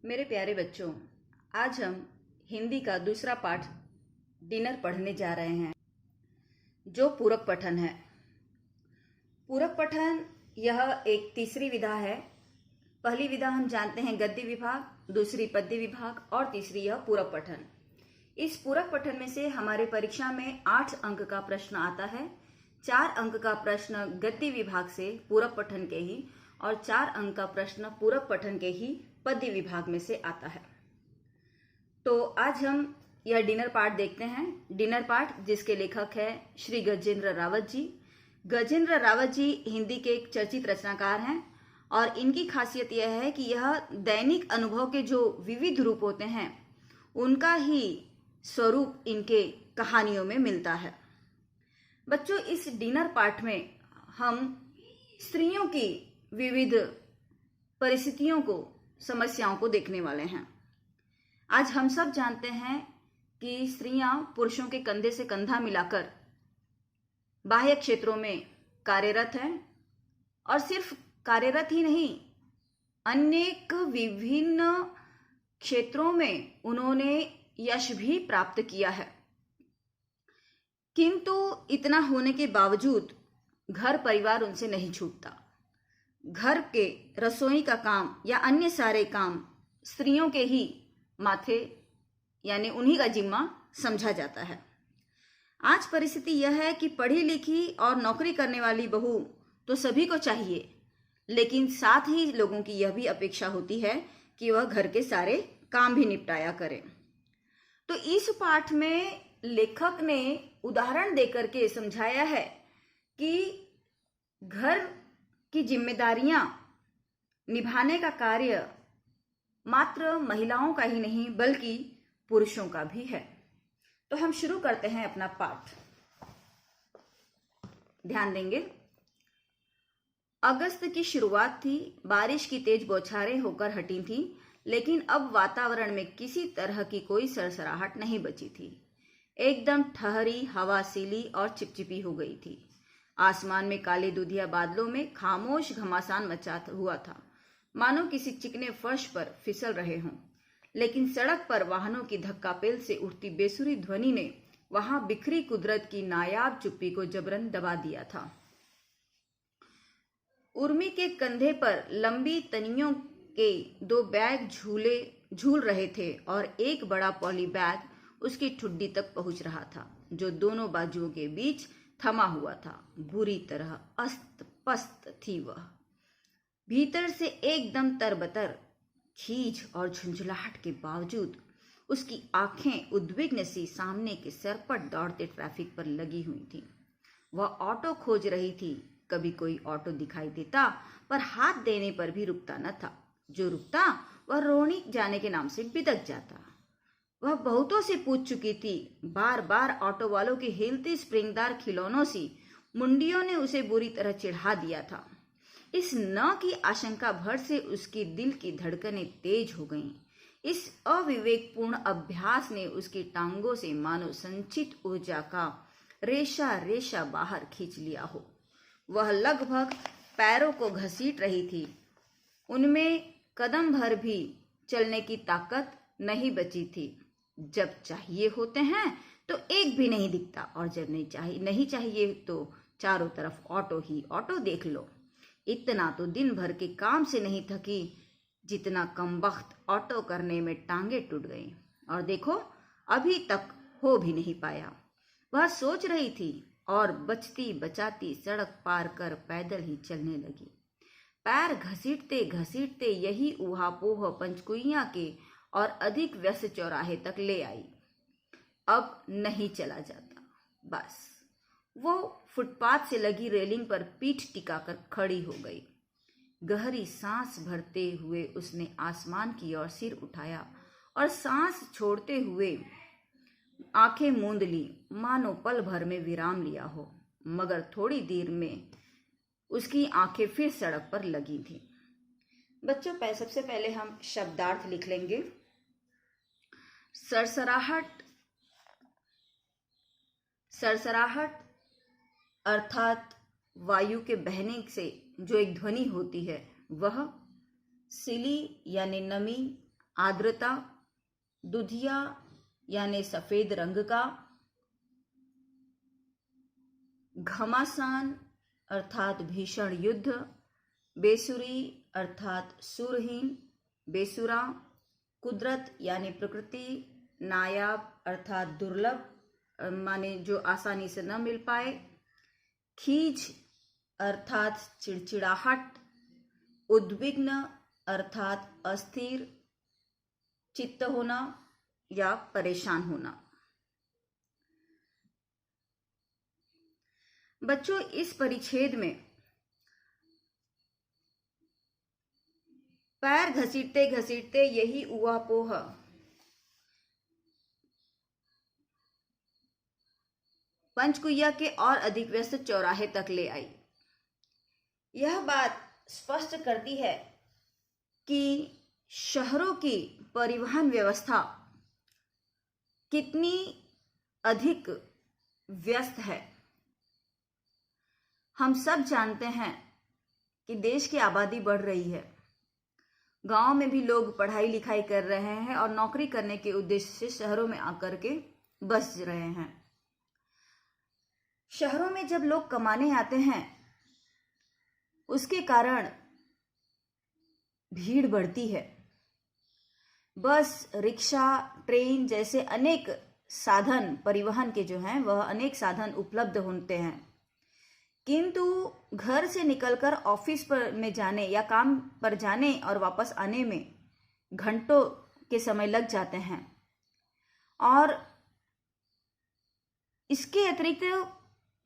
मेरे प्यारे बच्चों, आज हम हिंदी का दूसरा पाठ डिनर पढ़ने जा रहे हैं, जो पूरक पठन है। पूरक पठन यह एक तीसरी विधा है। पहली विधा हम जानते हैं गद्य विभाग, दूसरी पद्य विभाग और तीसरी यह पूरक पठन। इस पूरक पठन में से हमारे परीक्षा में 8 अंक का प्रश्न आता है। 4 अंक का प्रश्न गद्य विभाग से पूरक पठन के ही और 4 अंक का प्रश्न पूरक पठन के ही पद्य विभाग में से आता है। तो आज हम यह डिनर पाठ देखते हैं। डिनर पाठ जिसके लेखक है श्री गजेंद्र रावत जी। गजेंद्र रावत जी हिंदी के एक चर्चित रचनाकार हैं और इनकी खासियत यह है कि यह दैनिक अनुभव के जो विविध रूप होते हैं उनका ही स्वरूप इनके कहानियों में मिलता है। बच्चों, इस डिनर पाठ में हम स्त्रियों की विविध परिस्थितियों को, समस्याओं को देखने वाले हैं। आज हम सब जानते हैं कि स्त्रियां पुरुषों के कंधे से कंधा मिलाकर बाह्य क्षेत्रों में कार्यरत हैं और सिर्फ कार्यरत ही नहीं, अनेक विभिन्न क्षेत्रों में उन्होंने यश भी प्राप्त किया है। किंतु इतना होने के बावजूद घर परिवार उनसे नहीं छूटता। घर के रसोई का काम या अन्य सारे काम स्त्रियों के ही माथे यानी उन्हीं का जिम्मा समझा जाता है। आज परिस्थिति यह है कि पढ़ी लिखी और नौकरी करने वाली बहू तो सभी को चाहिए, लेकिन साथ ही लोगों की यह भी अपेक्षा होती है कि वह घर के सारे काम भी निपटाया करे। तो इस पाठ में लेखक ने उदाहरण देकर के समझाया है कि घर की जिम्मेदारियां निभाने का कार्य मात्र महिलाओं का ही नहीं बल्कि पुरुषों का भी है। तो हम शुरू करते हैं अपना पाठ। ध्यान देंगे। अगस्त की शुरुआत थी, बारिश की तेज बौछारें होकर हटी थी, लेकिन अब वातावरण में किसी तरह की कोई सरसराहट नहीं बची थी। एकदम ठहरी हवा सीली और चिपचिपी हो गई थी। आसमान में काले दूधिया बादलों में खामोश घमासान मचा हुआ था, मानो किसी चिकने फर्श पर फिसल रहे हों। लेकिन सड़क पर वाहनों की धक्कापेल से उठती बेसुरी ध्वनि ने वहां बिखरी कुदरत की नायाब चुप्पी को जबरन दबा दिया था। उर्मी के कंधे पर लंबी तनियों के 2 बैग झूल रहे थे और एक बड़ा पॉली बैग उसकी ठुड्डी तक पहुंच रहा था, जो दोनों बाजुओं के बीच थमा हुआ था। बुरी तरह अस्त पस्त थी वह, भीतर से एकदम तरबतर। खींच और झुंझुलाहट के बावजूद उसकी आंखें उद्विग्न सी सामने के सरपट दौड़ते ट्रैफिक पर लगी हुई थी। वह ऑटो खोज रही थी। कभी कोई ऑटो दिखाई देता पर हाथ देने पर भी रुकता न था। जो रुकता वह रोनी जाने के नाम से बिदक जाता। वह बहुतों से पूछ चुकी थी। बार बार ऑटो वालों के हिलते स्प्रिंगदार खिलौनों सी मुंडियों ने उसे बुरी तरह चिढ़ा दिया था। इस न की आशंका भर से उसके दिल की धड़कनें तेज हो गईं। इस अविवेकपूर्ण अभ्यास ने उसकी टांगों से मानो संचित ऊर्जा का रेशा रेशा बाहर खींच लिया हो। वह लगभग पैरों को घसीट रही थी। उनमें कदम भर भी चलने की ताकत नहीं बची थी। जब चाहिए होते हैं तो एक भी नहीं दिखता और जब नहीं चाहिए तो चारों तरफ ऑटो ही ऑटो देख लो। इतना तो दिन भर के काम से नहीं थकी जितना कमबख्त ऑटो करने में टांगे टूट गई, और देखो अभी तक हो भी नहीं पाया। वह सोच रही थी और बचती बचाती सड़क पार कर पैदल ही चलने लगी। पैर घसीटते घसीटते यही ऊहापोह पंचकुइयां के और अधिक व्यस्त चौराहे तक ले आई। अब नहीं चला जाता। बस वो फुटपाथ से लगी रेलिंग पर पीठ टिकाकर खड़ी हो गई। गहरी सांस भरते हुए उसने आसमान की ओर सिर उठाया और सांस छोड़ते हुए आंखें मूंद ली, मानो पल भर में विराम लिया हो। मगर थोड़ी देर में उसकी आंखें फिर सड़क पर लगी थीं। बच्चों, सबसे पहले हम शब्दार्थ लिख लेंगे। सरसराहट अर्थात वायु के बहने से जो एक ध्वनि होती है वह। सिली यानी नमी, आर्द्रता, दुधिया यानी सफेद रंग का, घमासान अर्थात भीषण युद्ध, बेसुरी अर्थात सुरहीन, बेसुरा, कुदरत यानी प्रकृति, नायाब अर्थात दुर्लभ माने जो आसानी से न मिल पाए, खीज अर्थात चिड़चिड़ाहट, उद्विग्न अर्थात अस्थिर चित्त होना या परेशान होना। बच्चों, इस परिच्छेद में पैर घसीटते घसीटते यही ऊहापोह पंचकुइया के और अधिक व्यस्त चौराहे तक ले आई। यह बात स्पष्ट करती है कि शहरों की परिवहन व्यवस्था कितनी अधिक व्यस्त है। हम सब जानते हैं कि देश की आबादी बढ़ रही है। गांव में भी लोग पढ़ाई लिखाई कर रहे हैं और नौकरी करने के उद्देश्य से शहरों में आकर के बस रहे हैं। शहरों में जब लोग कमाने आते हैं, उसके कारण भीड़ बढ़ती है। बस, रिक्शा, ट्रेन जैसे अनेक साधन परिवहन के जो हैं वह अनेक साधन उपलब्ध होते हैं, किंतु घर से निकलकर ऑफिस पर में जाने या काम पर जाने और वापस आने में घंटों के समय लग जाते हैं। और इसके अतिरिक्त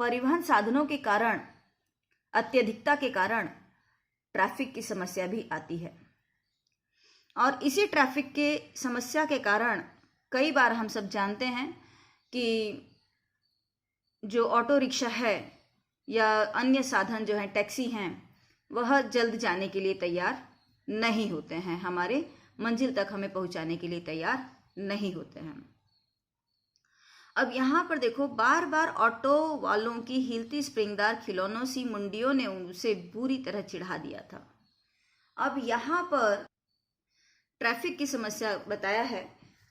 परिवहन साधनों के कारण, अत्यधिकता के कारण ट्रैफिक की समस्या भी आती है। और इसी ट्रैफिक के समस्या के कारण कई बार हम सब जानते हैं कि जो ऑटो रिक्शा है या अन्य साधन जो हैं, टैक्सी हैं, वह जल्द जाने के लिए तैयार नहीं होते हैं, हमारे मंजिल तक हमें पहुंचाने के लिए तैयार नहीं होते हैं। अब यहाँ पर देखो, बार बार ऑटो वालों की हिलती स्प्रिंगदार खिलौनों सी मुंडियों ने उसे बुरी तरह चिढ़ा दिया था। अब यहाँ पर ट्रैफिक की समस्या बताया है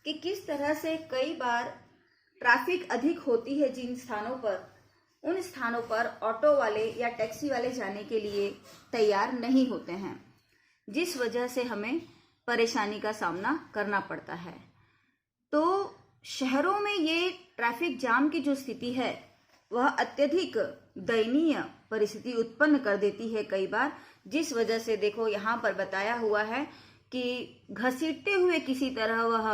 कि किस तरह से कई बार ट्रैफिक अधिक होती है जिन स्थानों पर, उन स्थानों पर ऑटो वाले या टैक्सी वाले जाने के लिए तैयार नहीं होते हैं, जिस वजह से हमें परेशानी का सामना करना पड़ता है। तो शहरों में ये ट्रैफिक जाम की जो स्थिति है वह अत्यधिक दयनीय परिस्थिति उत्पन्न कर देती है कई बार, जिस वजह से देखो यहाँ पर बताया हुआ है कि घसीटते हुए किसी तरह वह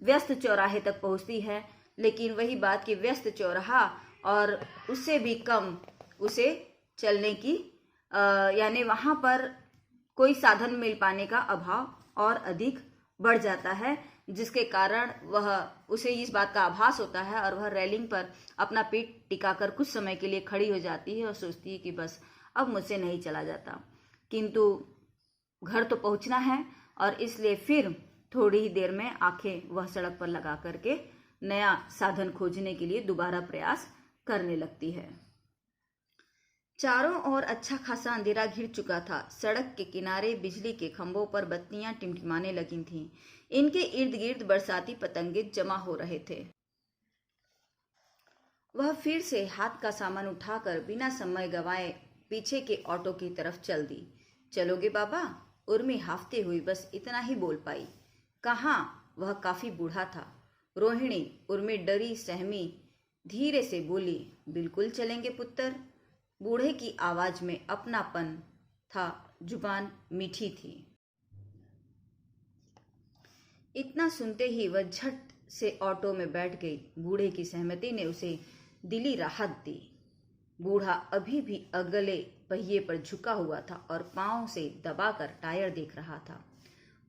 व्यस्त चौराहे तक पहुँचती है, लेकिन वही बात कि व्यस्त चौराहा और उससे भी कम उसे चलने की यानी वहाँ पर कोई साधन मिल पाने का अभाव और अधिक बढ़ जाता है, जिसके कारण उसे इस बात का आभास होता है और वह रेलिंग पर अपना पीठ टिकाकर कुछ समय के लिए खड़ी हो जाती है और सोचती है कि बस अब मुझसे नहीं चला जाता, किंतु घर तो पहुंचना है और इसलिए फिर थोड़ी ही देर में आंखें वह सड़क पर लगा करके नया साधन खोजने के लिए दोबारा प्रयास करने लगती है। चारों ओर अच्छा खासा अंधेरा घिर चुका था। सड़क के किनारे बिजली के खंभों पर बत्तियां टिमटिमाने लगी थीं। इनके इर्द गिर्द बरसाती पतंगे जमा हो रहे थे। वह फिर से हाथ का सामान उठाकर बिना समय गंवाए पीछे के ऑटो की तरफ चल दी। चलोगे बाबा? उर्मी हाफते हुई बस इतना ही बोल पाई। कहाँ? वह काफी बूढ़ा था। रोहिणी, उर्मी डरी सहमी धीरे से बोली, बिल्कुल चलेंगे पुत्र। बूढ़े की आवाज में अपनापन था, जुबान मीठी थी। इतना सुनते ही वह झट से ऑटो में बैठ गई। बूढ़े की सहमति ने उसे दिली राहत दी। बूढ़ा अभी भी अगले पहिए पर झुका हुआ था और पांव से दबाकर टायर देख रहा था।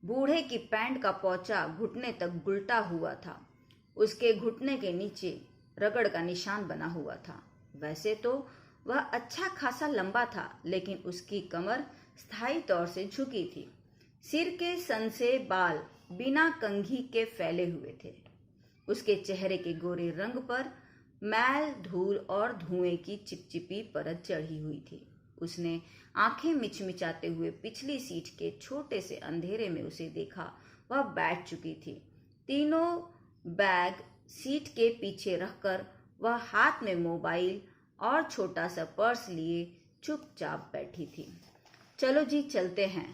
बूढ़े की पैंट का पोंचा घुटने तक गुलटा हुआ था। उसके घुटने के नीचे रगड़ का निशान बना हुआ था। वैसे तो वह अच्छा खासा लंबा था, लेकिन उसकी कमर स्थायी तौर से झुकी थी। सिर के सनसे बाल बिना कंघी के फैले हुए थे। उसके चेहरे के गोरे रंग पर मैल, धूल और धुएं की चिपचिपी परत चढ़ी हुई थी। उसने आंखें मिचमिचाते हुए पिछली सीट के छोटे से अंधेरे में उसे देखा। वह बैठ चुकी थी। तीनों बैग सीट के पीछे रखकर वह हाथ में मोबाइल और छोटा सा पर्स लिए चुपचाप बैठी थी। चलो जी चलते हैं।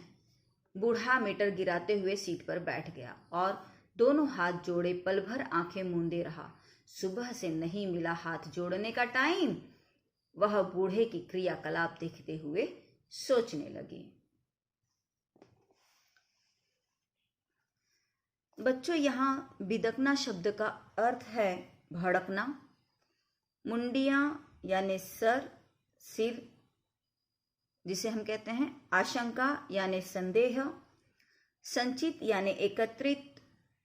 बूढ़ा मीटर गिराते हुए सीट पर बैठ गया और दोनों हाथ जोड़े पल भर आंखें मूंदे रहा। सुबह से नहीं मिला हाथ जोड़ने का टाइम। वह बूढ़े की क्रियाकलाप देखते हुए सोचने लगी। बच्चों, यहाँ बिदकना शब्द का अर्थ है भड़कना। मुंडियां यानी सर, सिर जिसे हम कहते हैं, आशंका यानी संदेह, संचित यानी एकत्रित,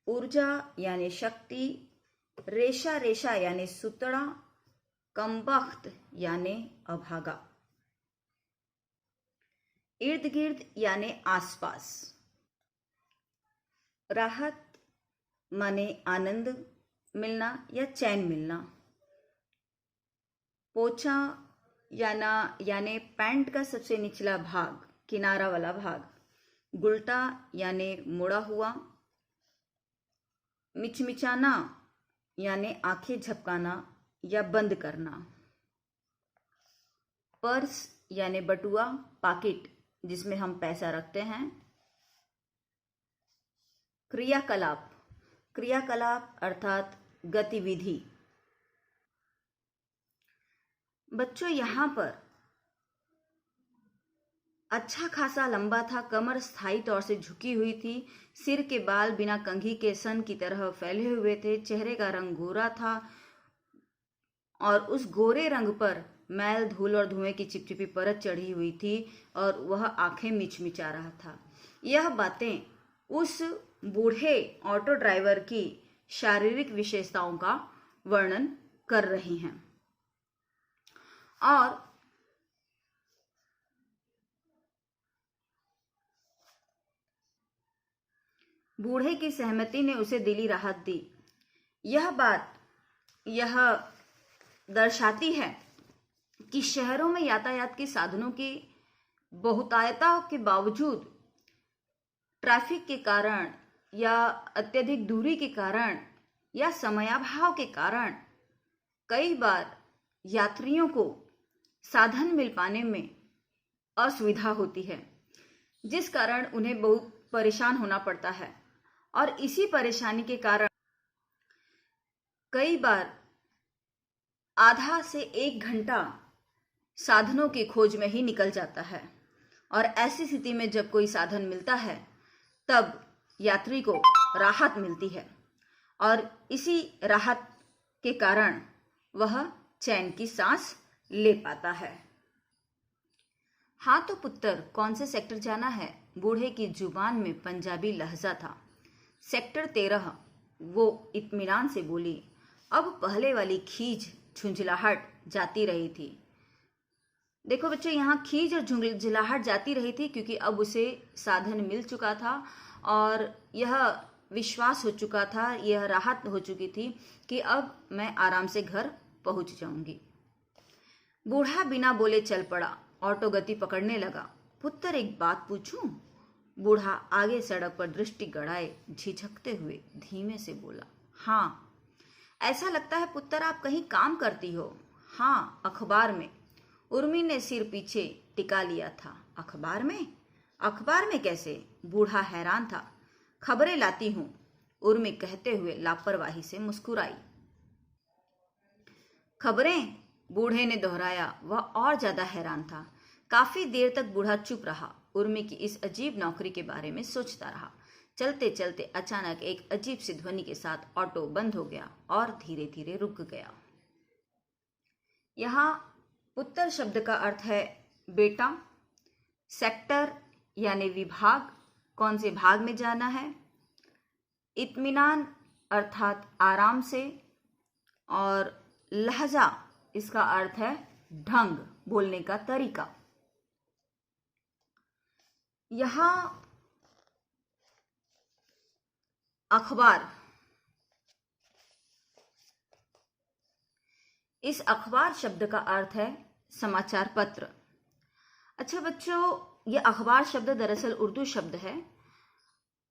ऊर्जा यानी शक्ति, रेशा रेशा यानी सुतड़ा, कमबख्त यानी अभागा, इर्द गिर्द यानी आसपास, राहत माने आनंद मिलना या चैन मिलना, पोछा यानी पैंट का सबसे निचला भाग, किनारा वाला भाग, गुलटा यानी मुड़ा हुआ, मिचमिचाना यानी आंखें झपकाना या बंद करना, पर्स यानी बटुआ, पाकिट जिसमें हम पैसा रखते हैं, क्रियाकलाप, क्रियाकलाप अर्थात गतिविधि। बच्चों, यहाँ पर अच्छा खासा लंबा था, कमर स्थायी तौर से झुकी हुई थी, सिर के बाल बिना कंघी के सन की तरह फैले हुए थे, चेहरे का रंग गोरा था और उस गोरे रंग पर मैल, धूल और धुएं की चिपचिपी परत चढ़ी हुई थी और वह आंखें मिचमिचा रहा था। यह बातें उस बूढ़े ऑटो ड्राइवर की शारीरिक विशेषताओं का वर्णन कर रही हैं। और बूढ़े की सहमति ने उसे दिली राहत दी। यह बात यह दर्शाती है कि शहरों में यातायात के साधनों की बहुतायता के बावजूद ट्रैफिक के कारण या अत्यधिक दूरी के कारण या समयाभाव के कारण कई बार यात्रियों को साधन मिल पाने में असुविधा होती है, जिस कारण उन्हें बहुत परेशान होना पड़ता है। और इसी परेशानी के कारण कई बार आधा से 1 घंटा साधनों की खोज में ही निकल जाता है। और ऐसी स्थिति में जब कोई साधन मिलता है तब यात्री को राहत मिलती है और इसी राहत के कारण वह चैन की सांस ले पाता है। हाँ तो पुत्र, कौन से सेक्टर जाना है? बूढ़े की जुबान में पंजाबी लहजा था। सेक्टर 13, वो इत्मीनान से बोली। अब पहले वाली खीज झुंझलाहट जाती रही थी। देखो बच्चों, यहाँ खीज और झुंझलाहट जाती रही थी क्योंकि अब उसे साधन मिल चुका था और यह विश्वास हो चुका था, यह राहत हो चुकी थी कि अब मैं आराम से घर पहुंच जाऊंगी। बूढ़ा बिना बोले चल पड़ा। ऑटो गति पकड़ने लगा। पुत्र, एक बात पूछूं? बूढ़ा आगे सड़क पर दृष्टि गड़ाए झिझकते हुए धीमे से बोला। हाँ। ऐसा लगता है पुत्र आप कहीं काम करती हो। हाँ, अखबार में। उर्मी ने सिर पीछे टिका लिया था। अखबार में? अखबार में कैसे? बूढ़ा हैरान था। खबरें लाती हूं, उर्मी कहते हुए लापरवाही से मुस्कुराई। खबरें? बूढ़े ने दोहराया। वह और ज्यादा हैरान था। काफी देर तक बूढ़ा चुप रहा, उर्मी की इस अजीब नौकरी के बारे में सोचता रहा। चलते चलते अचानक एक अजीब सी ध्वनि के साथ ऑटो बंद हो गया और धीरे धीरे रुक गया। यहाँ पुत्र शब्द का अर्थ है बेटा। सेक्टर यानी विभाग, कौन से भाग में जाना है। इत्मीनान अर्थात आराम से। और लहजा, इसका अर्थ है ढंग, बोलने का तरीका। यहाँ अखबार, इस अखबार शब्द का अर्थ है समाचार पत्र। अच्छा बच्चों, ये अखबार शब्द दरअसल उर्दू शब्द है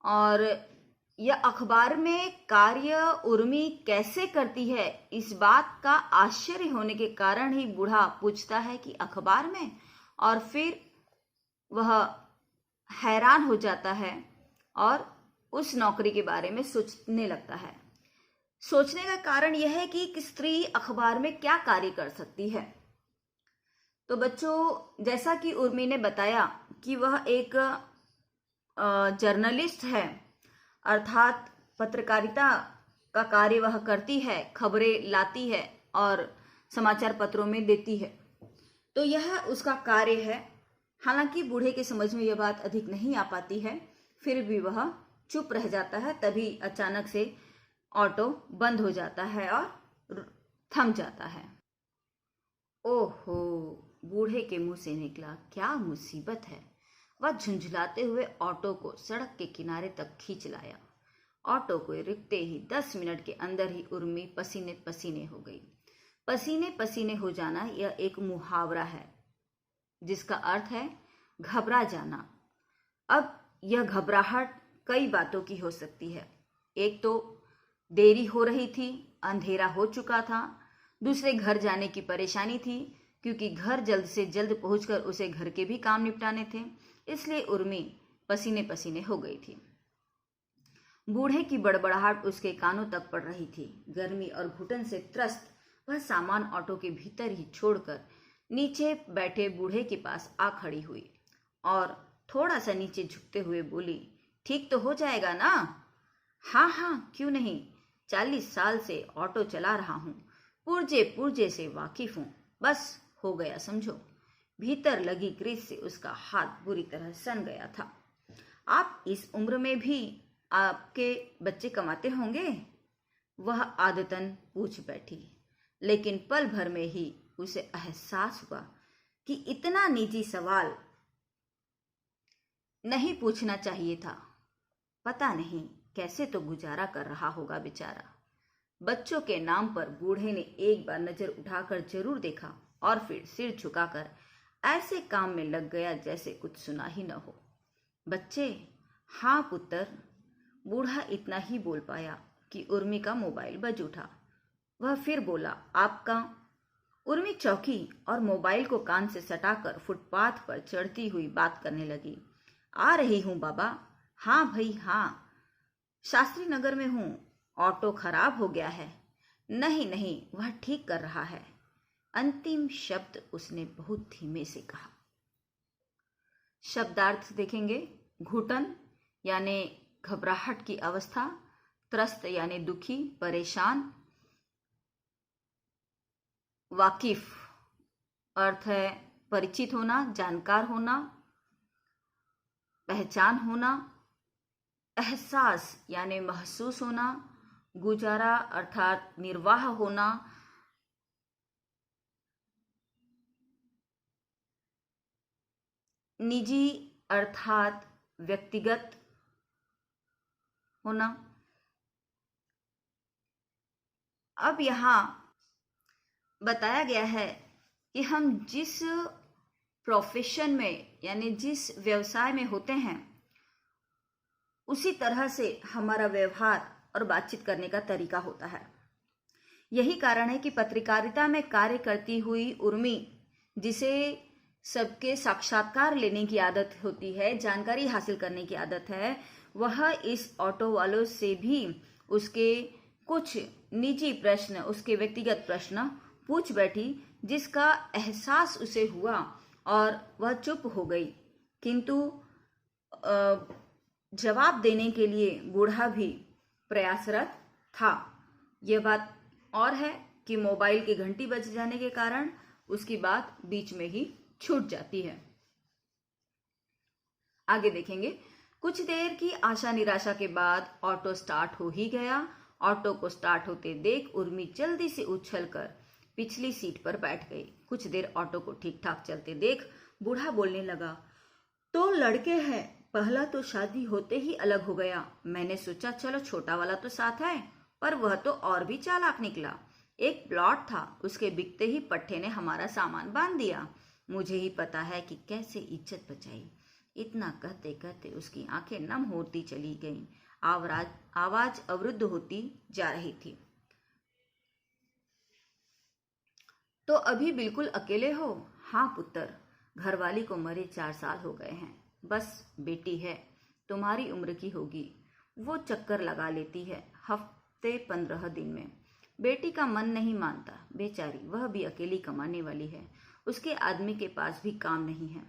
और यह अखबार में कार्य उर्मी कैसे करती है, इस बात का आश्चर्य होने के कारण ही बूढ़ा पूछता है कि अखबार में, और फिर वह हैरान हो जाता है और उस नौकरी के बारे में सोचने लगता है। सोचने का कारण यह है कि एक स्त्री अखबार में क्या कार्य कर सकती है। तो बच्चों, जैसा कि उर्मी ने बताया कि वह एक जर्नलिस्ट है, अर्थात पत्रकारिता का कार्य वह करती है, खबरें लाती है और समाचार पत्रों में देती है, तो यह उसका कार्य है। हालांकि बूढ़े के समझ में यह बात अधिक नहीं आ पाती है, फिर भी वह चुप रह जाता है। तभी अचानक से ऑटो बंद हो जाता है और थम जाता है। ओहो, बूढ़े के मुंह से निकला, क्या मुसीबत है। वह झुंझलाते हुए ऑटो को सड़क के किनारे तक खींच लाया। ऑटो को रुकते ही 10 मिनट के अंदर ही उर्मी पसीने पसीने हो गई। पसीने पसीने हो जाना यह एक मुहावरा है जिसका अर्थ है घबरा जाना। अब यह घबराहट कई बातों की हो सकती है। एक तो देरी हो रही थी, अंधेरा हो चुका था। दूसरे, घर जाने की परेशानी थी क्योंकि घर जल्द से जल्द पहुंचकर उसे घर के भी काम निपटाने थे, इसलिए उर्मी पसीने पसीने हो गई थी। बूढ़े की बड़बड़ाहट उसके कानों तक पड़ रही थी। गर्मी और घुटन से त्रस्त वह सामान ऑटो के भीतर ही छोड़कर नीचे बैठे बूढ़े के पास आ खड़ी हुई और थोड़ा सा नीचे झुकते हुए बोली, ठीक तो हो जाएगा ना? हाँ हाँ, क्यों नहीं, 40 साल से ऑटो चला रहा हूँ, पुर्जे पुर्जे से वाकिफ हूँ, बस हो गया समझो। भीतर लगी ग्रीस से उसका हाथ बुरी तरह सन गया था। आप इस उम्र में भी आपके बच्चे कमाते होंगे? वह आदतन पूछ बैठी, लेकिन पल भर में ही उसे एहसास हुआ कि इतना निजी सवाल नहीं पूछना चाहिए था। पता नहीं कैसे तो गुजारा कर रहा होगा बेचारा। बच्चों के नाम पर बूढ़े ने एक बार नजर उठाकर जरूर देखा और फिर सिर झुकाकर ऐसे काम में लग गया जैसे कुछ सुना ही न हो। बच्चे? हाँ पुत्र। बूढ़ा इतना ही बोल पाया कि उर्मी का मोबाइल बज उठा। वह फिर बोला, आपका? उर्मी चौंकी और मोबाइल को कान से सटाकर फुटपाथ पर चढ़ती हुई बात करने लगी। आ रही हूँ बाबा। हाँ भाई हाँ, शास्त्री नगर में हूँ, ऑटो खराब हो गया है। नहीं नहीं, वह ठीक कर रहा है। अंतिम शब्द उसने बहुत धीमे से कहा। शब्दार्थ देखेंगे। घुटन यानी घबराहट की अवस्था, त्रस्त यानी दुखी, परेशान, वाकिफ अर्थ है परिचित होना, जानकार होना, पहचान होना, एहसास यानी महसूस होना, गुजारा अर्थात निर्वाह होना, निजी अर्थात व्यक्तिगत होना। अब यहाँ बताया गया है कि हम जिस प्रोफेशन में यानी जिस व्यवसाय में होते हैं उसी तरह से हमारा व्यवहार और बातचीत करने का तरीका होता है। यही कारण है कि पत्रकारिता में कार्य करती हुई उर्मी, जिसे सबके साक्षात्कार लेने की आदत होती है, जानकारी हासिल करने की आदत है, वह इस ऑटो वालों से भी उसके कुछ निजी प्रश्न, उसके व्यक्तिगत प्रश्न पूछ बैठी, जिसका एहसास उसे हुआ और वह चुप हो गई। किंतु जवाब देने के लिए बूढ़ा भी प्रयासरत था। यह बात और है कि मोबाइल की घंटी बज जाने के कारण उसकी बात बीच में ही छूट जाती है। आगे देखेंगे। कुछ देर की आशा निराशा के बाद ऑटो स्टार्ट हो ही गया। ऑटो को स्टार्ट होते देख उर्मी जल्दी से उछलकर पिछली सीट पर बैठ गई। कुछ देर ऑटो को ठीक ठाक चलते देख बूढ़ा बोलने लगा, तो लड़के हैं, पहला तो शादी होते ही अलग हो गया। मैंने सोचा चलो छोटा वाला तो साथ है, पर वह तो और भी चालाक निकला। एक प्लॉट था, उसके बिकते ही पट्टे ने हमारा सामान बांध दिया। मुझे ही पता है कि कैसे इज्जत बचाई। इतना कहते कहते उसकी आंखें नम होती चली गईं। आवाज अवरुद्ध होती जा रही थी। तो अभी बिल्कुल अकेले हो? हाँ पुत्र, घरवाली को मरे 4 साल हो गए हैं। बस बेटी है, तुम्हारी उम्र की होगी। वो चक्कर लगा लेती है हफ्ते 15 दिन में। बेटी का मन नहीं मानता, बेचारी, वह भी अकेली कमाने वाली है। उसके आदमी के पास भी काम नहीं है।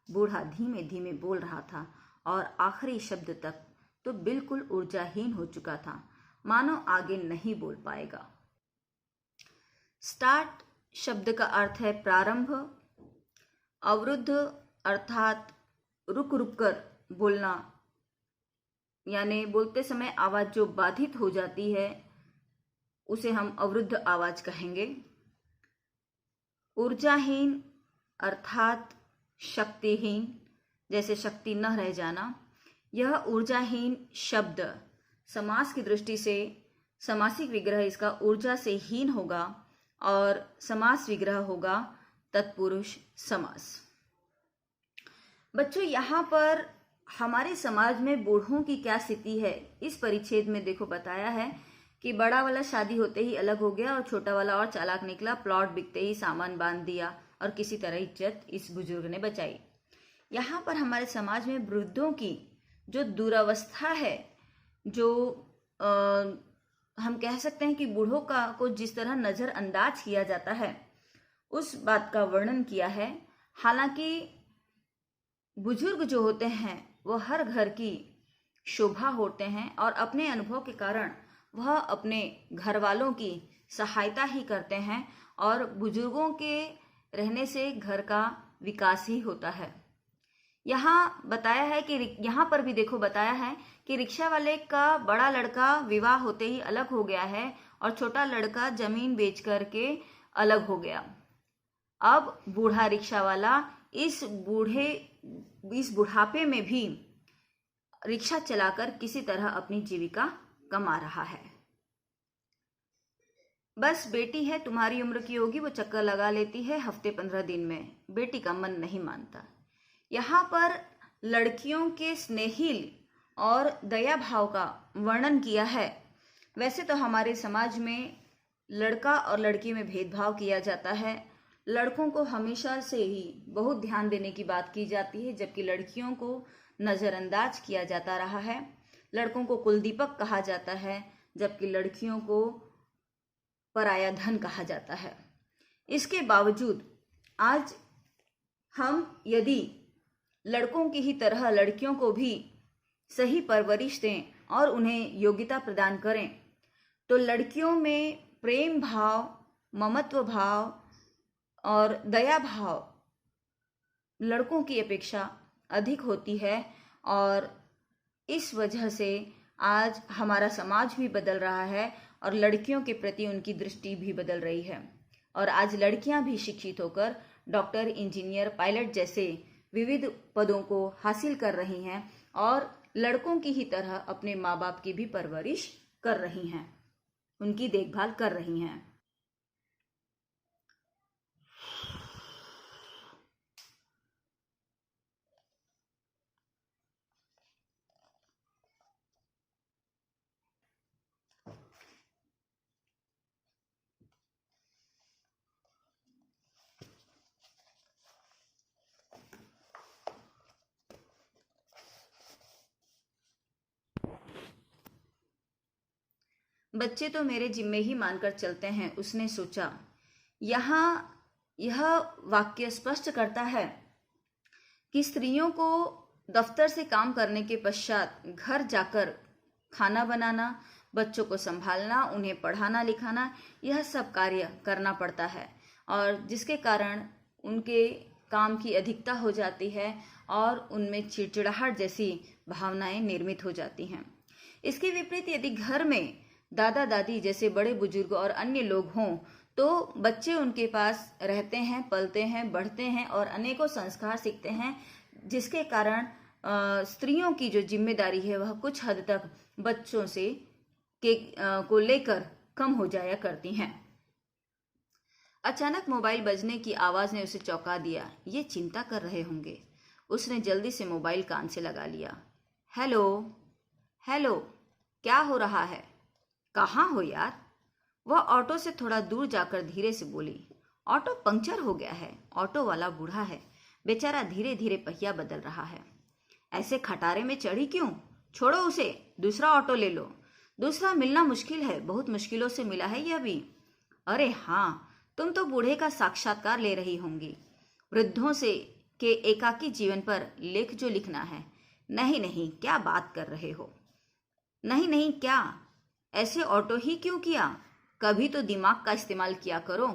बूढ़ा धीमे धीमे बोल रहा था और आखिरी शब्द तक तो बिल्कुल ऊर्जाहीन हो चुका था, मानो आगे नहीं बोल पाएगा। स्टार्ट शब्द का अर्थ है प्रारंभ। अवरुद्ध अर्थात रुक रुक कर बोलना, यानी बोलते समय आवाज जो बाधित हो जाती है उसे हम अवरुद्ध आवाज कहेंगे। ऊर्जाहीन अर्थात शक्तिहीन, जैसे शक्ति न रह जाना। यह ऊर्जाहीन शब्द समास की दृष्टि से समासिक विग्रह इसका ऊर्जा से हीन होगा और समास विग्रह होगा तत्पुरुष समास। बच्चों, यहाँ पर हमारे समाज में बूढ़ों की क्या स्थिति है इस परिच्छेद में देखो बताया है कि बड़ा वाला शादी होते ही अलग हो गया और छोटा वाला और चालाक निकला। प्लॉट बिकते ही सामान बांध दिया और किसी तरह इज्जत इस बुजुर्ग ने बचाई। यहाँ पर हमारे समाज में वृद्धों की जो दुरावस्था है, जो हम कह सकते हैं कि बूढ़ों को जिस तरह नजरअंदाज किया जाता है, उस बात का वर्णन किया है। हालांकि बुजुर्ग जो होते हैं वो हर घर की शोभा होते हैं और अपने अनुभव के कारण वह अपने घर वालों की सहायता ही करते हैं और बुजुर्गों के रहने से घर का विकास ही होता है। यहाँ बताया है कि यहाँ पर भी देखो बताया है कि रिक्शा वाले का बड़ा लड़का विवाह होते ही अलग हो गया है और छोटा लड़का जमीन बेच करके अलग हो गया। अब बूढ़ा रिक्शा वाला इस बुढ़ापे में भी रिक्शा चलाकर किसी तरह अपनी जीविका कमा रहा है। बस बेटी है, तुम्हारी उम्र की होगी, वो चक्कर लगा लेती है हफ्ते 15 दिन में। बेटी का मन नहीं मानता। यहाँ पर लड़कियों के स्नेहिल और दया भाव का वर्णन किया है। वैसे तो हमारे समाज में लड़का और लड़की में भेदभाव किया जाता है। लड़कों को हमेशा से ही बहुत ध्यान देने की बात की जाती है, जबकि लड़कियों को नजरअंदाज किया जाता रहा है। लड़कों को कुलदीपक कहा जाता है, जबकि लड़कियों को पराया धन कहा जाता है। इसके बावजूद आज हम यदि लड़कों की ही तरह लड़कियों को भी सही परवरिश दें और उन्हें योग्यता प्रदान करें, तो लड़कियों में प्रेम भाव, ममत्व भाव और दया भाव लड़कों की अपेक्षा अधिक होती है। और इस वजह से आज हमारा समाज भी बदल रहा है और लड़कियों के प्रति उनकी दृष्टि भी बदल रही है। और आज लड़कियां भी शिक्षित होकर डॉक्टर, इंजीनियर, पायलट जैसे विविध पदों को हासिल कर रही हैं और लड़कों की ही तरह अपने माँ बाप की भी परवरिश कर रही हैं, उनकी देखभाल कर रही हैं। बच्चे तो मेरे जिम्मे ही मानकर चलते हैं, उसने सोचा। यहाँ यह वाक्य स्पष्ट करता है कि स्त्रियों को दफ्तर से काम करने के पश्चात घर जाकर खाना बनाना, बच्चों को संभालना, उन्हें पढ़ाना लिखाना, यह सब कार्य करना पड़ता है और जिसके कारण उनके काम की अधिकता हो जाती है और उनमें चिड़चिड़ाहट जैसी भावनाएं निर्मित हो जाती हैं। इसके विपरीत यदि घर में दादा दादी जैसे बड़े बुजुर्ग और अन्य लोग हों तो बच्चे उनके पास रहते हैं, पलते हैं, बढ़ते हैं और अनेकों संस्कार सीखते हैं, जिसके कारण स्त्रियों की जो जिम्मेदारी है वह कुछ हद तक बच्चों से को लेकर कम हो जाया करती हैं। अचानक मोबाइल बजने की आवाज ने उसे चौंका दिया। ये चिंता कर रहे होंगे। उसने जल्दी से मोबाइल कान से लगा लिया। हेलो, हेलो, क्या हो रहा है? कहाँ हो यार? वह ऑटो से थोड़ा दूर जाकर धीरे से बोली। ऑटो पंक्चर हो गया है। ऑटो वाला बूढ़ा है, बेचारा धीरे धीरे पहिया बदल रहा है। ऐसे खटारे में चढ़ी क्यों? छोड़ो उसे, दूसरा ऑटो ले लो। दूसरा मिलना मुश्किल है, बहुत मुश्किलों से मिला है यह भी। अरे हाँ, तुम तो बूढ़े का साक्षात्कार ले रही होंगी। वृद्धों से के एकाकी जीवन पर लेख जो लिखना है। नहीं नहीं, क्या बात कर रहे हो? नहीं नहीं, क्या? ऐसे ऑटो ही क्यों किया? कभी तो दिमाग का इस्तेमाल किया करो।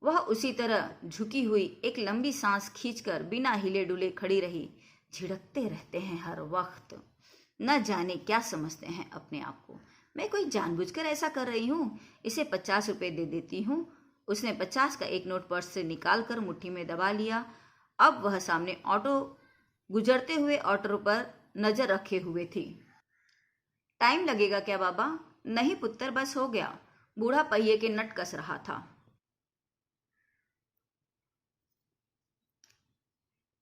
वह उसी तरह झुकी हुई एक लंबी सांस खींचकर बिना हिले डुले खड़ी रही। झिड़कते रहते हैं हर वक्त, न जाने क्या समझते हैं अपने आप को। मैं कोई जानबूझकर ऐसा कर रही हूँ? इसे 50 रुपए दे देती हूँ। उसने 50 का एक नोट पर्स से निकालकर मुट्ठी में दबा लिया। अब वह सामने ऑटो गुजरते हुए ऑटो पर नजर रखे हुए थी। टाइम लगेगा क्या बाबा? नहीं पुत्र, बस हो गया। बूढ़ा पहिए के नट कस रहा था।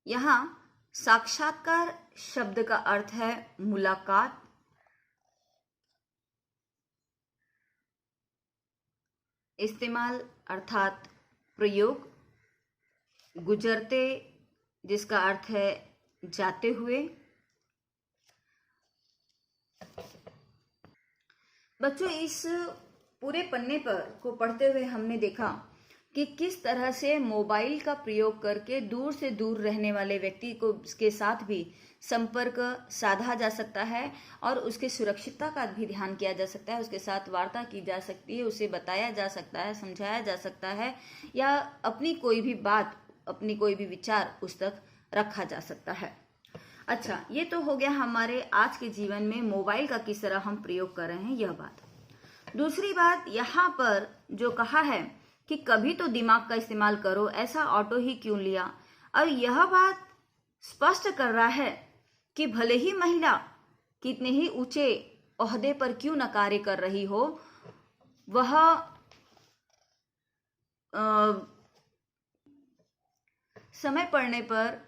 यहाँ साक्षात्कार शब्द का अर्थ है मुलाकात, इस्तेमाल अर्थात प्रयोग, गुजरते जिसका अर्थ है जाते हुए। बच्चों, इस पूरे पन्ने पर को पढ़ते हुए हमने देखा कि किस तरह से मोबाइल का प्रयोग करके दूर से दूर रहने वाले व्यक्ति को के साथ भी संपर्क साधा जा सकता है और उसके सुरक्षितता का भी ध्यान किया जा सकता है, उसके साथ वार्ता की जा सकती है, उसे बताया जा सकता है, समझाया जा सकता है, या अपनी कोई भी बात, अपनी कोई भी विचार उस तक रखा जा सकता है। अच्छा, ये तो हो गया हमारे आज के जीवन में मोबाइल का किस तरह हम प्रयोग कर रहे हैं, यह बात। दूसरी बात यहाँ पर जो कहा है कि कभी तो दिमाग का इस्तेमाल करो, ऐसा ऑटो ही क्यों लिया। और यह बात स्पष्ट कर रहा है कि भले ही महिला कितने ही ऊंचे ओहदे पर क्यों न कार्य कर रही हो, वह समय पड़ने पर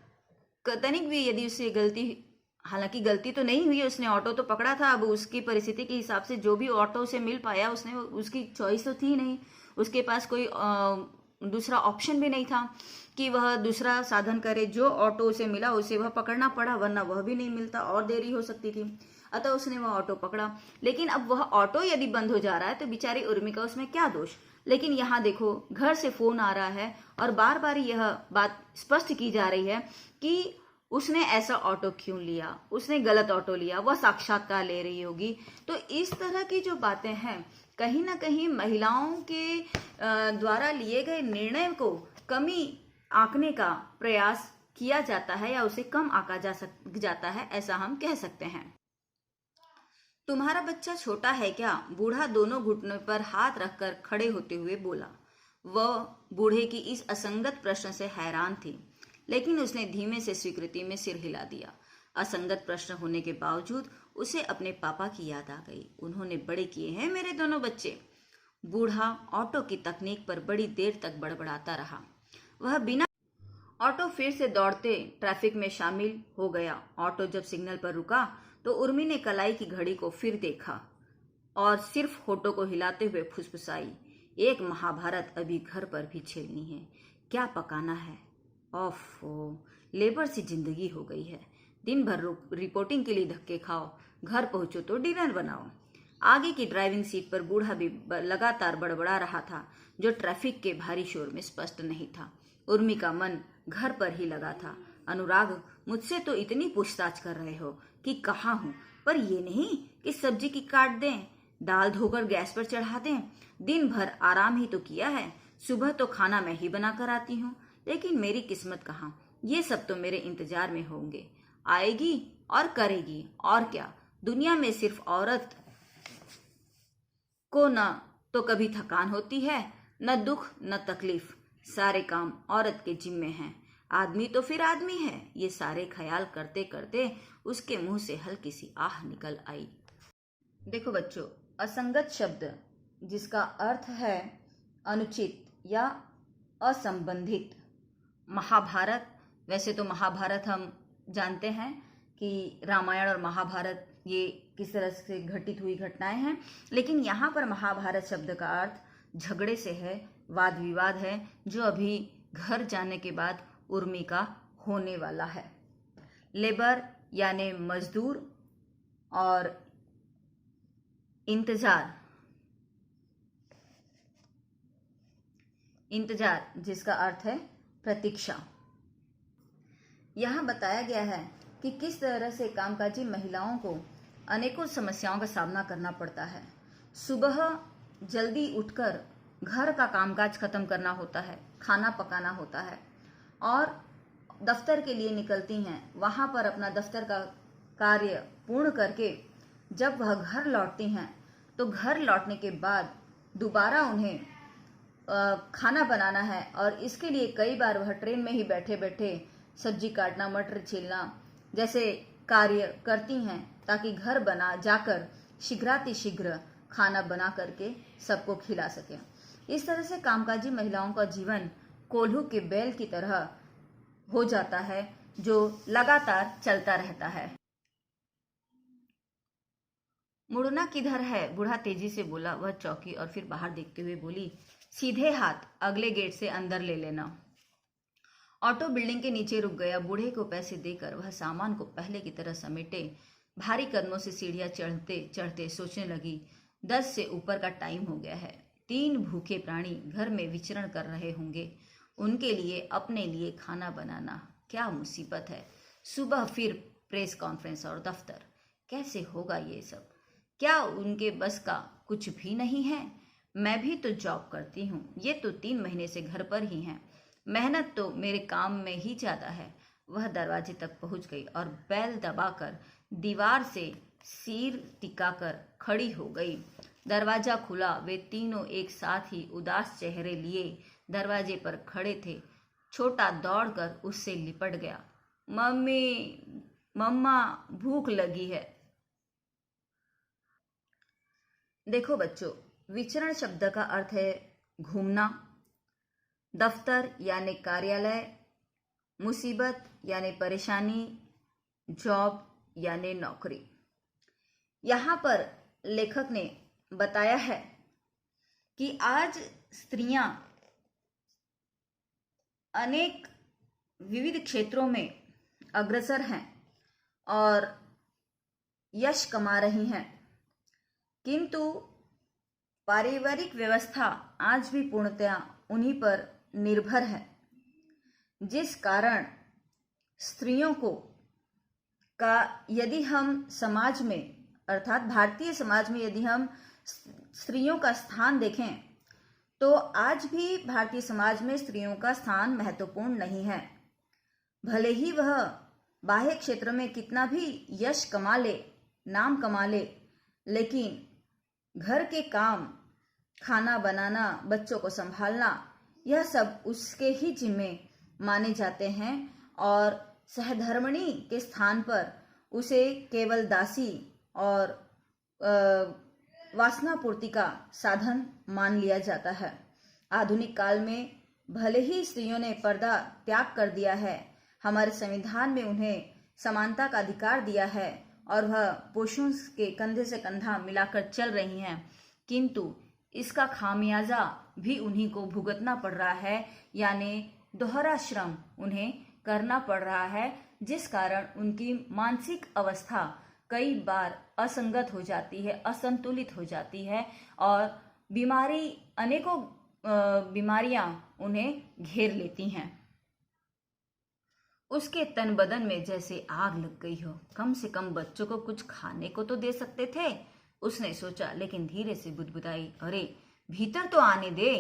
तनिक भी यदि उससे गलती, हालांकि गलती तो नहीं हुई, उसने ऑटो तो पकड़ा था, अब उसकी परिस्थिति के हिसाब से जो भी ऑटो से मिल पाया, उसने, उसकी चॉइस तो थी नहीं, उसके पास कोई दूसरा ऑप्शन भी नहीं था कि वह दूसरा साधन करे। जो ऑटो उसे मिला उसे वह पकड़ना पड़ा, वरना वह भी नहीं मिलता और देरी हो सकती थी। अतः उसने वह ऑटो पकड़ा। लेकिन अब वह ऑटो यदि बंद हो जा रहा है तो बेचारी उर्मी का उसमें क्या दोष। लेकिन यहाँ देखो, घर से फोन आ रहा है और बार बार यह बात स्पष्ट की जा रही है कि उसने ऐसा ऑटो क्यों लिया, उसने गलत ऑटो लिया, वह साक्षात्कार ले रही होगी। तो इस तरह की जो बातें हैं, कहीं ना कहीं महिलाओं के द्वारा लिए गए निर्णय को कमी आंकने का प्रयास किया जाता है या उसे कम आंका जाता है, ऐसा हम कह सकते हैं। तुम्हारा बच्चा छोटा है क्या? बूढ़ा दोनों घुटनों पर हाथ रखकर खड़े होते हुए बोला। वह बूढ़े की इस असंगत प्रश्न से हैरान थी, लेकिन उसने धीमे से स्वीकृति में सिर हिला दिया। असंगत प्रश्न होने के बावजूद उसे अपने पापा की याद आ गई। उन्होंने बड़े किए हैं मेरे दोनों बच्चे। बूढ़ा ऑटो की तकनीक पर बड़ी देर तक बड़बड़ाता रहा। वह बिना ऑटो फिर से दौड़ते ट्रैफिक में शामिल हो गया। ऑटो जब सिग्नल पर रुका तो उर्मी ने कलाई की घड़ी को फिर देखा और सिर्फ होठों को हिलाते हुए फुसफुसाई, एक महाभारत अभी घर पर भी झेलनी है। क्या पकाना है? ओफो, लेबर सी जिंदगी हो गई है। दिन भर रिपोर्टिंग के लिए धक्के खाओ, घर पहुंचो तो डिनर बनाओ। आगे की ड्राइविंग सीट पर बूढ़ा भी लगातार बड़बड़ा रहा था, जो ट्रैफिक के भारी शोर में स्पष्ट नहीं था। उर्मी का मन घर पर ही लगा था। अनुराग, मुझसे तो इतनी पूछताछ कर रहे हो कि कहाँ हूँ, पर ये नहीं कि सब्जी की काट दें, दाल धोकर गैस पर चढ़ा दें। दिन भर आराम ही तो किया है। सुबह तो खाना मैं ही बना कर आती हूँ, लेकिन मेरी किस्मत कहाँ। ये सब तो मेरे इंतजार में होंगे। आएगी और करेगी, और क्या। दुनिया में सिर्फ औरत को न तो कभी थकान होती है, न दुख न तकलीफ। सारे काम औरत के जिम्मे हैं। आदमी तो फिर आदमी है। ये सारे ख्याल करते करते उसके मुंह से हल्की सी आह निकल आई। देखो बच्चों, असंगत शब्द जिसका अर्थ है अनुचित या असंबंधित। महाभारत, वैसे तो महाभारत हम जानते हैं कि रामायण और महाभारत ये किस तरह से घटित हुई घटनाएं हैं, लेकिन यहाँ पर महाभारत शब्द का अर्थ झगड़े से है, वाद विवाद है, जो अभी घर जाने के बाद उर्मी का होने वाला है। लेबर यानी मजदूर और इंतजार जिसका अर्थ है प्रतीक्षा। यहाँ बताया गया है कि किस तरह से कामकाजी महिलाओं को अनेकों समस्याओं का सामना करना पड़ता है। सुबह जल्दी उठकर घर का कामकाज खत्म करना होता है, खाना पकाना होता है और दफ्तर के लिए निकलती हैं। वहाँ पर अपना दफ्तर का कार्य पूर्ण करके जब वह घर लौटती हैं तो घर लौटने के बाद दोबारा उन्हें खाना बनाना है और इसके लिए कई बार वह ट्रेन में ही बैठे बैठे सब्जी काटना, मटर छीलना जैसे कार्य करती हैं ताकि घर बना जाकर शीघ्रातिशीघ्र खाना बना करके सबको खिला सकें। इस तरह से कामकाजी महिलाओं का जीवन कोल्हू के बैल की तरह हो जाता है जो लगातार चलता रहता है। मुड़ना किधर है? बूढ़ा तेजी से बोला। वह चौकी और फिर बाहर देखते हुए बोली, सीधे हाथ अगले गेट से अंदर ले लेना। ऑटो बिल्डिंग के नीचे रुक गया। बूढ़े को पैसे देकर वह सामान को पहले की तरह समेटे भारी कदमों से सीढ़ियां चढ़ते चढ़ते सोचने लगी, 10 से ऊपर का टाइम हो गया है। 3 भूखे प्राणी घर में विचरण कर रहे होंगे। उनके लिए अपने लिए खाना बनाना क्या मुसीबत है। सुबह फिर प्रेस कॉन्फ्रेंस और दफ्तर। कैसे होगा ये सब? क्या उनके बस का कुछ भी नहीं है? मैं भी तो जॉब करती हूँ। ये तो 3 महीने से घर पर ही हैं। मेहनत तो मेरे काम में ही ज़्यादा है। वह दरवाजे तक पहुँच गई और बैल दबाकर दीवार से सिर टिकाकर खड़ी हो गई। दरवाजा खुला। वे तीनों एक साथ ही उदास चेहरे लिए दरवाजे पर खड़े थे। छोटा दौड़कर उससे लिपट गया। मम्मा भूख लगी है। देखो बच्चों, विचरण शब्द का अर्थ है घूमना, दफ्तर यानी कार्यालय, मुसीबत यानी परेशानी, जॉब यानी नौकरी। यहाँ पर लेखक ने बताया है कि आज स्त्रियां अनेक विविध क्षेत्रों में अग्रसर हैं और यश कमा रही हैं, किंतु पारिवारिक व्यवस्था आज भी पूर्णतया उन्हीं पर निर्भर है, जिस कारण स्त्रियों को यदि हम समाज में अर्थात भारतीय समाज में यदि हम स्त्रियों का स्थान देखें तो आज भी भारतीय समाज में स्त्रियों का स्थान महत्वपूर्ण नहीं है। भले ही वह बाह्य क्षेत्र में कितना भी यश कमा ले, नाम कमा ले, लेकिन घर के काम, खाना बनाना, बच्चों को संभालना, यह सब उसके ही जिम्मे माने जाते हैं और सहधर्मिणी के स्थान पर उसे केवल दासी और वासना पूर्ति का साधन मान लिया जाता है। आधुनिक काल में भले ही स्त्रियों ने पर्दा त्याग कर दिया है, हमारे संविधान में उन्हें समानता का अधिकार दिया है और वह पुरुषों के कंधे से कंधा मिलाकर चल रही हैं, किंतु इसका खामियाजा भी उन्हीं को भुगतना पड़ रहा है, यानी दोहरा श्रम उन्हें करना पड़ रहा है, जिस कारण उनकी मानसिक अवस्था कई बार असंगत हो जाती है, असंतुलित हो जाती है और अनेकों बीमारियां उन्हें घेर लेती हैं। उसके तन बदन में जैसे आग लग गई हो। कम से कम बच्चों को कुछ खाने को तो दे सकते थे, उसने सोचा, लेकिन धीरे से बुदबुदाई, अरे भीतर तो आने दे।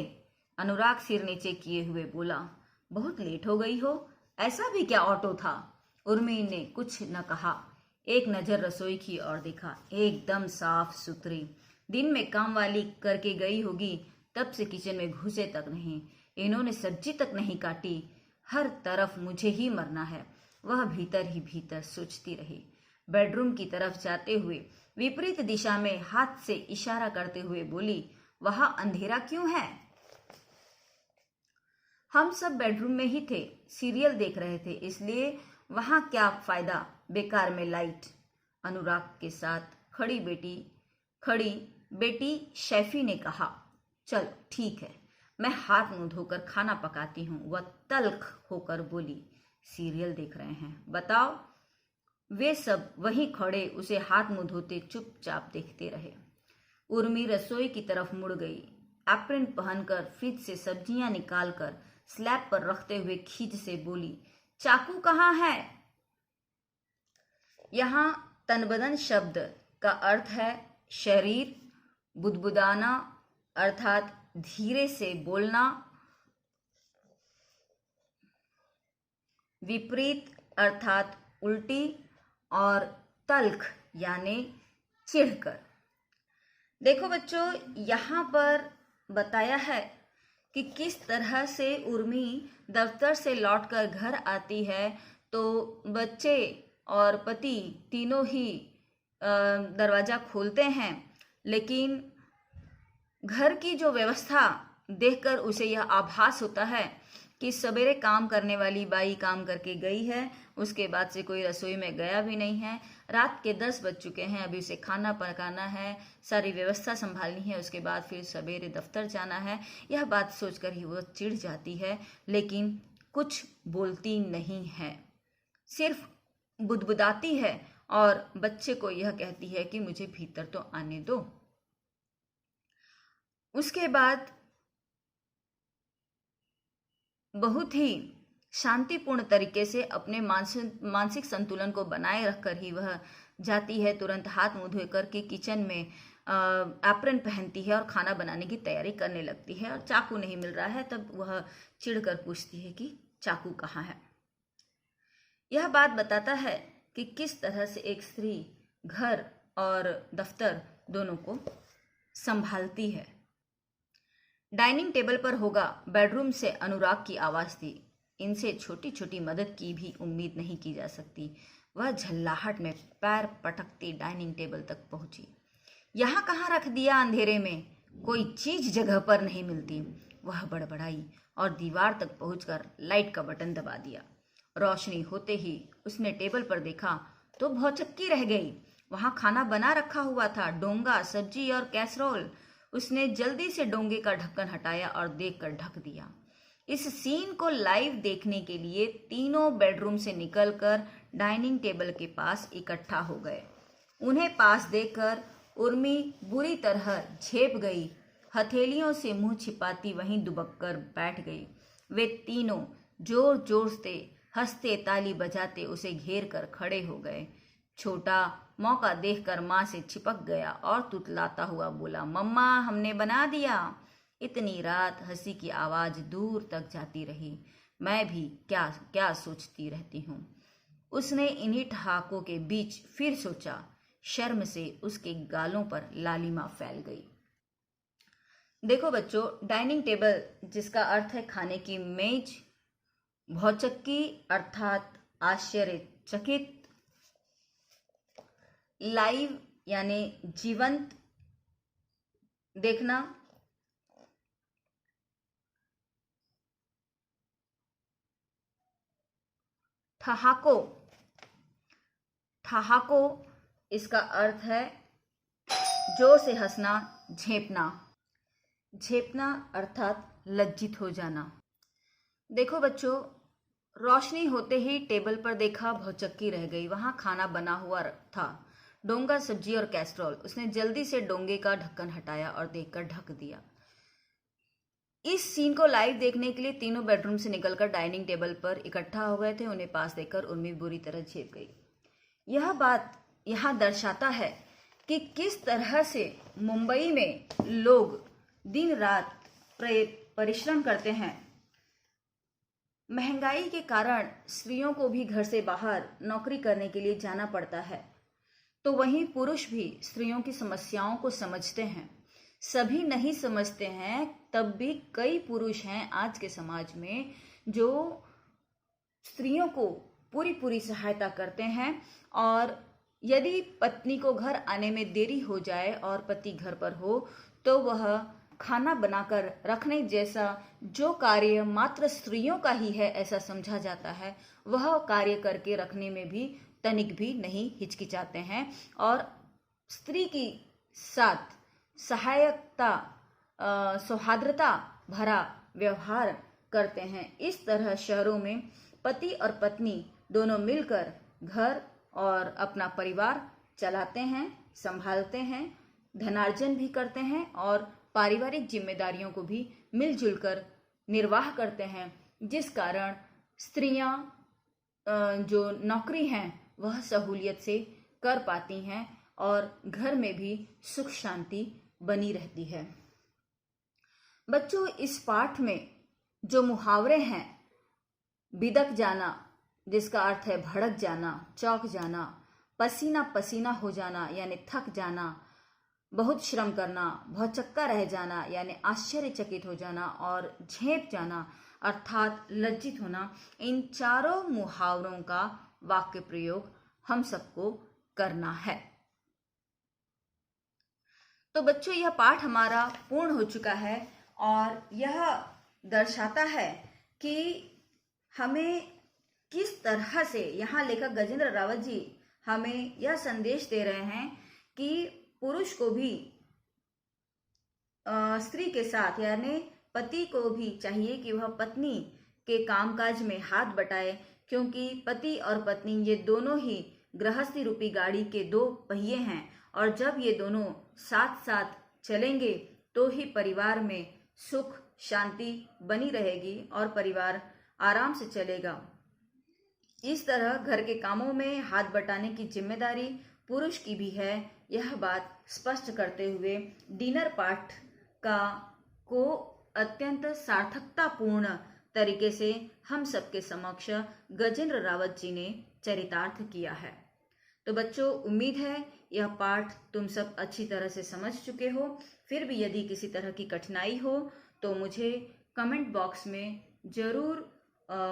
अनुराग सिर नीचे किए हुए बोला, बहुत लेट हो गई हो, ऐसा भी क्या ऑटो था? उर्मी ने कुछ न कहा, एक नजर रसोई की ओर देखा, एकदम साफ सुथरी। दिन में काम वाली करके गई होगी, तब से किचन में घुसे तक नहीं, इन्होंने सब्जी तक नहीं काटी, हर तरफ मुझे ही मरना है। वह भीतर ही भीतर सोचती रही। बेडरूम की तरफ जाते हुए विपरीत दिशा में हाथ से इशारा करते हुए बोली, वहां अंधेरा क्यों है? हम सब बेडरूम में ही थे, सीरियल देख रहे थे, इसलिए वहां क्या फायदा बेकार में लाइट। अनुराग के साथ खड़ी बेटी शैफी ने कहा। चल ठीक है, मैं हाथ मुंह धोकर खाना पकाती हूँ। वह तल्ख होकर बोली। सीरियल देख रहे हैं, बताओ। वे सब वहीं खड़े उसे हाथ मुंह धोते चुपचाप देखते रहे। उर्मी रसोई की तरफ मुड़ गई। एप्रन पहनकर फ्रिज से सब्जियां निकालकर स्लैब पर रखते हुए खींच से बोली, चाकू कहाँ है? यहाँ तनबदन शब्द का अर्थ है शरीर, बुदबुदाना अर्थात धीरे से बोलना, विपरीत अर्थात उल्टी, और तल्ख यानी चिढ़कर। देखो बच्चों, यहाँ पर बताया है कि किस तरह से उर्मी दफ्तर से लौटकर घर आती है तो बच्चे और पति तीनों ही दरवाजा खोलते हैं, लेकिन घर की जो व्यवस्था देखकर उसे यह आभास होता है कि सवेरे काम करने वाली बाई काम करके गई है, उसके बाद से कोई रसोई में गया भी नहीं है। रात के 10 बज चुके हैं, अभी उसे खाना पकाना है, सारी व्यवस्था संभालनी है, उसके बाद फिर सवेरे दफ्तर जाना है। यह बात सोचकर ही वो चिढ़ जाती है, लेकिन कुछ बोलती नहीं है, सिर्फ बुदबुदाती है और बच्चे को यह कहती है कि मुझे भीतर तो आने दो। उसके बाद बहुत ही शांतिपूर्ण तरीके से अपने मानसिक संतुलन को बनाए रखकर ही वह जाती है। तुरंत हाथ मुंह धोकर के किचन में एप्रन पहनती है और खाना बनाने की तैयारी करने लगती है। और चाकू नहीं मिल रहा है, तब वह चिढ़कर पूछती है कि चाकू कहाँ है। यह बात बताता है कि किस तरह से एक स्त्री घर और दफ्तर दोनों को संभालती है। डाइनिंग टेबल पर होगा, बेडरूम से अनुराग की आवाज थी। इनसे छोटी छोटी मदद की भी उम्मीद नहीं की जा सकती। वह झल्लाहट में पैर पटकती डाइनिंग टेबल तक पहुंची। यहाँ कहाँ रख दिया अंधेरे में, कोई चीज जगह पर नहीं मिलती। वह बड़बड़ाई और दीवार तक पहुंचकर लाइट का बटन दबा दिया। रोशनी होते ही उसने टेबल पर देखा तो भौचक्की रह गई। वहां खाना बना रखा हुआ था, डोंगा, सब्जी और कैसरोल। उसने जल्दी से डोंगे का ढक्कन हटाया और देखकर ढक दिया। इस सीन को लाइव देखने के लिए तीनों बेडरूम से निकलकर डाइनिंग टेबल के पास इकट्ठा हो गए। उन्हें पास देखकर उर्मी बुरी तरह झेप गई। हथेलियों से मुंह छिपाती वहीं दुबक कर बैठ गई। वे तीनों जोर जोर से हंसते ताली बजाते उसे घेर कर खड़े हो गए। छोटा मौका देखकर माँ से चिपक गया और तुतलाता हुआ बोला, मम्मा हमने बना दिया। इतनी रात हंसी की आवाज दूर तक जाती रही। मैं भी क्या क्या सोचती रहती हूँ। उसने इन्हीं ठहाकों के बीच फिर सोचा। शर्म से उसके गालों पर लालिमा फैल गई। देखो बच्चों, डाइनिंग टेबल जिसका अर्थ है खाने की मेज, भौचक्की अर्थात आश्चर्यचकित, लाइव यानी जीवंत देखना, ठहाको, ठहाको इसका अर्थ है जोर से हंसना, झेपना, झेपना अर्थात लज्जित हो जाना। देखो बच्चों, रोशनी होते ही टेबल पर देखा, भौचक्की रह गई। वहां खाना बना हुआ था, डोंगा, सब्जी और कैस्ट्रोल। उसने जल्दी से डोंगे का ढक्कन हटाया और देखकर ढक दिया। इस सीन को लाइव देखने के लिए तीनों बेडरूम से निकलकर डाइनिंग टेबल पर इकट्ठा हो गए थे। उन्हें पास देखकर उर्मी बुरी तरह झेप गई। यह बात यहाँ दर्शाता है कि किस तरह से मुंबई में लोग दिन रात परिश्रम करते हैं। महंगाई के कारण स्त्रियों को भी घर से बाहर नौकरी करने के लिए जाना पड़ता है, तो वहीं पुरुष भी स्त्रियों की समस्याओं को समझते हैं। सभी नहीं समझते हैं, तब भी कई पुरुष हैं आज के समाज में जो स्त्रियों को पूरी पूरी सहायता करते हैं। और यदि पत्नी को घर आने में देरी हो जाए और पति घर पर हो, तो वह खाना बनाकर रखने जैसा जो कार्य मात्र स्त्रियों का ही है ऐसा समझा जाता है, वह कार्य करके रखने में भी तनिक भी नहीं हिचकिचाते हैं और स्त्री की साथ सहायकता सौहार्दता भरा व्यवहार करते हैं। इस तरह शहरों में पति और पत्नी दोनों मिलकर घर और अपना परिवार चलाते हैं, संभालते हैं, धनार्जन भी करते हैं और पारिवारिक जिम्मेदारियों को भी मिलजुल कर निर्वाह करते हैं, जिस कारण स्त्रियां जो नौकरी हैं वह सहूलियत से कर पाती हैं और घर में भी सुख शांति बनी रहती है। बच्चों, इस पाठ में जो मुहावरे हैं, बिदक जाना जिसका अर्थ है भड़क जाना, चौंक जाना, पसीना पसीना हो जाना यानी थक जाना, बहुत श्रम करना, भौचक्का रह जाना यानी आश्चर्यचकित हो जाना और झेप जाना अर्थात लज्जित होना, इन चारों मुहावरों का वाक्य प्रयोग हम सबको करना है। तो बच्चों, यह पाठ हमारा पूर्ण हो चुका है और यह दर्शाता है कि हमें किस तरह से यहाँ लेखक गजेंद्र रावत जी हमें यह संदेश दे रहे हैं कि पुरुष को भी स्त्री के साथ यानी पति को भी चाहिए कि वह पत्नी के कामकाज में हाथ बटाए, क्योंकि पति और पत्नी ये दोनों ही गृहस्थी रूपी गाड़ी के दो पहिए हैं और जब ये दोनों साथ साथ चलेंगे तो ही परिवार में सुख शांति बनी रहेगी और परिवार आराम से चलेगा। इस तरह घर के कामों में हाथ बटाने की जिम्मेदारी पुरुष की भी है, यह बात स्पष्ट करते हुए डिनर पाठ को अत्यंत सार्थकतापूर्ण तरीके से हम सबके समक्ष गजेंद्र रावत जी ने चरितार्थ किया है। तो बच्चों, उम्मीद है यह पाठ तुम सब अच्छी तरह से समझ चुके हो। फिर भी यदि किसी तरह की कठिनाई हो तो मुझे कमेंट बॉक्स में ज़रूर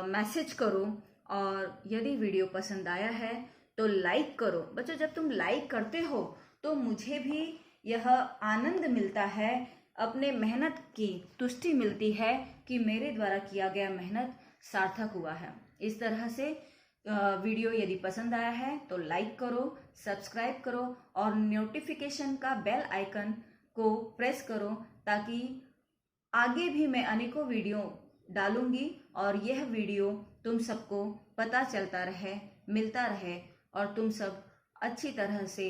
मैसेज करो और यदि वीडियो पसंद आया है तो लाइक करो। बच्चों, जब तुम लाइक करते हो तो मुझे भी यह आनंद मिलता है, अपने मेहनत की तुष्टि मिलती है कि मेरे द्वारा किया गया मेहनत सार्थक हुआ है। इस तरह से वीडियो यदि पसंद आया है तो लाइक करो, सब्सक्राइब करो और नोटिफिकेशन का बेल आइकन को प्रेस करो ताकि आगे भी मैं अनेकों वीडियो डालूंगी और यह वीडियो तुम सबको पता चलता रहे, मिलता रहे और तुम सब अच्छी तरह से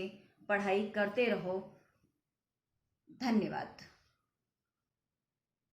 पढ़ाई करते रहो। धन्यवाद।